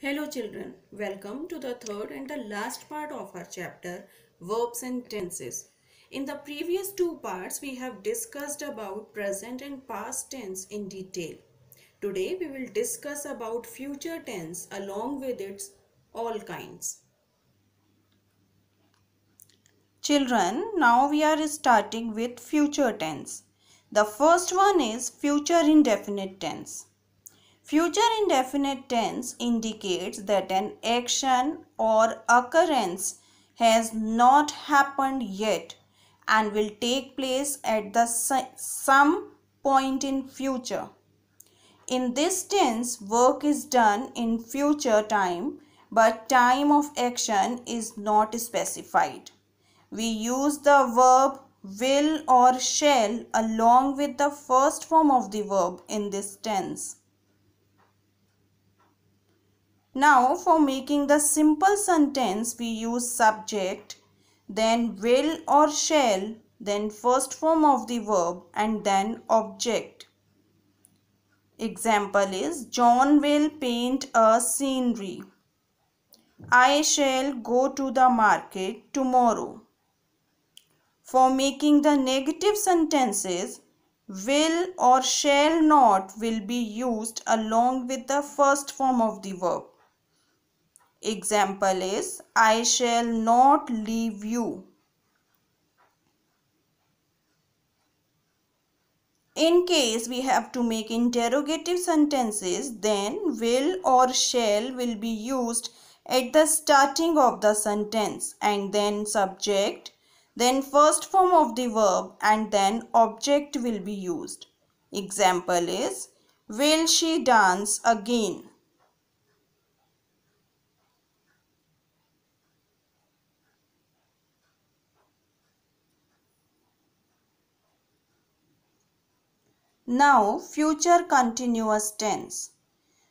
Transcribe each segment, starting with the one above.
Hello children, welcome to the third and the last part of our chapter, verbs and tenses. In the previous two parts, we have discussed about present and past tense in detail. Today, we will discuss about future tense along with its all kinds. Children, now we are starting with future tense. The first one is future indefinite tense. Future indefinite tense indicates that an action or occurrence has not happened yet and will take place at some point in future. In this tense, work is done in future time, but time of action is not specified. We use the verb will or shall along with the first form of the verb in this tense. Now, for making the simple sentence, we use subject, then will or shall, then first form of the verb and then object. Example is, John will paint a scenery. I shall go to the market tomorrow. For making the negative sentences, will or shall not will be used along with the first form of the verb. Example is, I shall not leave you. In case we have to make interrogative sentences, then will or shall will be used at the starting of the sentence and then subject, then first form of the verb and then object will be used. Example is, will she dance again? Now, future continuous tense.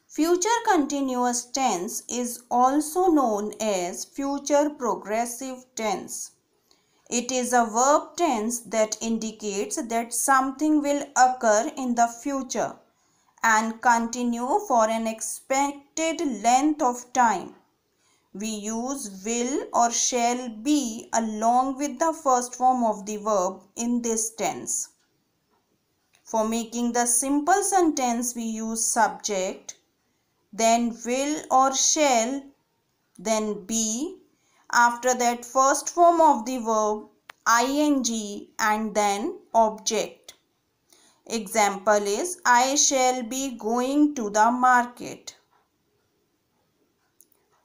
Future continuous tense is also known as future progressive tense. It is a verb tense that indicates that something will occur in the future and continue for an expected length of time. We use will or shall be along with the first form of the verb in this tense. For making the simple sentence, we use subject, then will or shall, then be, after that first form of the verb ing and then object. Example is, I shall be going to the market.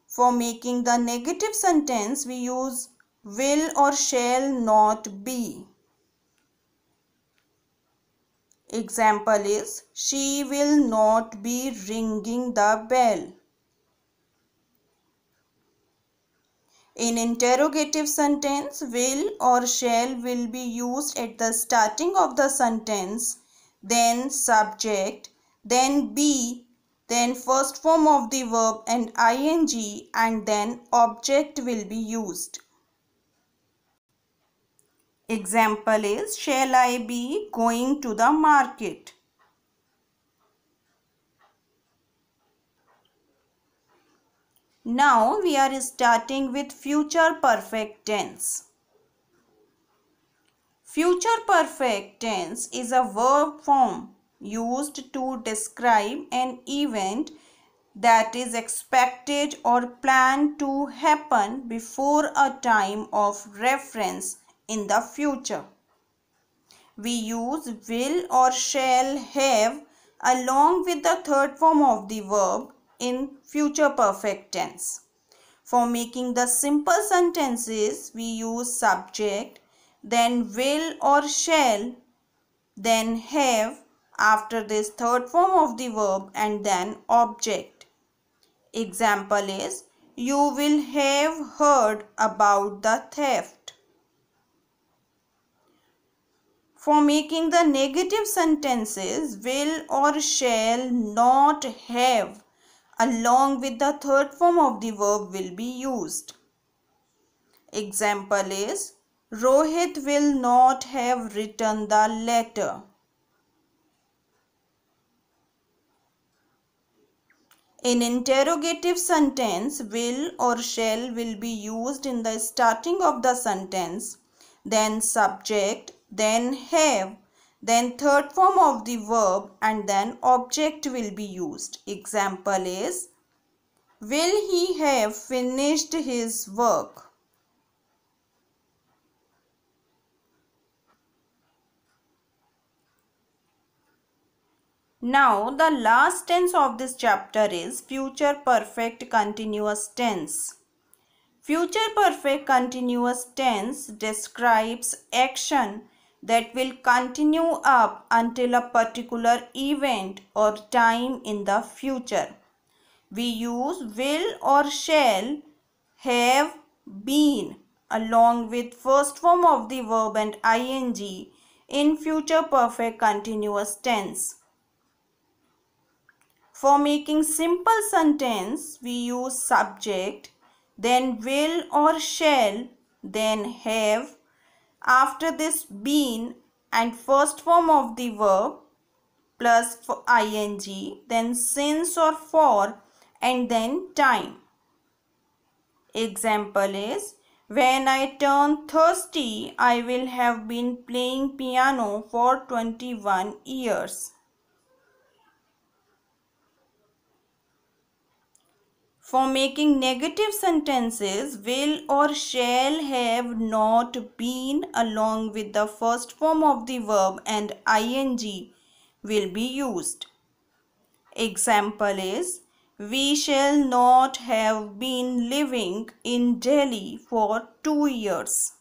For making the negative sentence, we use will or shall not be. Example is, she will not be ringing the bell. In interrogative sentence, will or shall will be used at the starting of the sentence, then subject, then be, then first form of the verb and ing and then object will be used. Example is, shall I be going to the market? Now we are starting with future perfect tense. Future perfect tense is a verb form used to describe an event that is expected or planned to happen before a time of reference in the future. We use will or shall have along with the third form of the verb in future perfect tense. For making the simple sentences, we use subject, then will or shall, then have, after this third form of the verb and then object. Example is, you will have heard about the theft. For making the negative sentences, will or shall not have along with the third form of the verb will be used. Example is, Rohit will not have written the letter. In interrogative sentence, will or shall will be used in the starting of the sentence, then subject, then have, then third form of the verb, and then object will be used. Example is, will he have finished his work? Now, the last tense of this chapter is future perfect continuous tense. Future perfect continuous tense describes action that will continue up until a particular event or time in the future. We use will or shall, have, been along with first form of the verb and ing in future perfect continuous tense. For making simple sentence, we use subject, then will or shall, then have, after this been and first form of the verb plus ing, then since or for, and then time. Example is, when I turn 30, I will have been playing piano for 21 years. For making negative sentences, will or shall have not been along with the first form of the verb and ing will be used. Example is, we shall not have been living in Delhi for 2 years.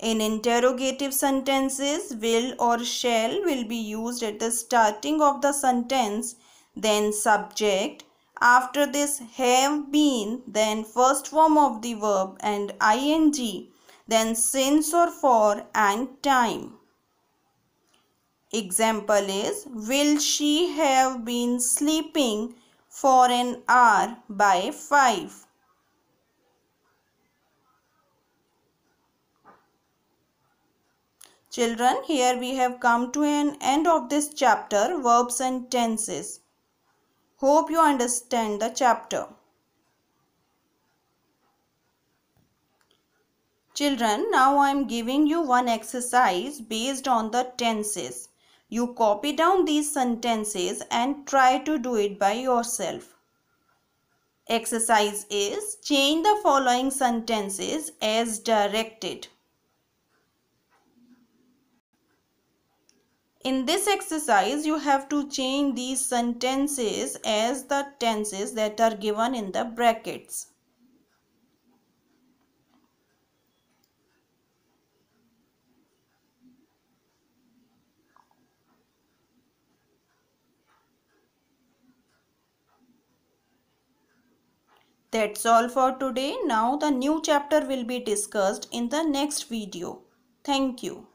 In interrogative sentences, will or shall will be used at the starting of the sentence, then subject, after this have been, then first form of the verb and ing, then since or for and time. Example is, will she have been sleeping for an hour by 5? Children, here we have come to an end of this chapter, verbs and tenses. Hope you understand the chapter. Children, now I am giving you one exercise based on the tenses. You copy down these sentences and try to do it by yourself. Exercise is, change the following sentences as directed. In this exercise, you have to change these sentences as the tenses that are given in the brackets. That's all for today. Now the new chapter will be discussed in the next video. Thank you.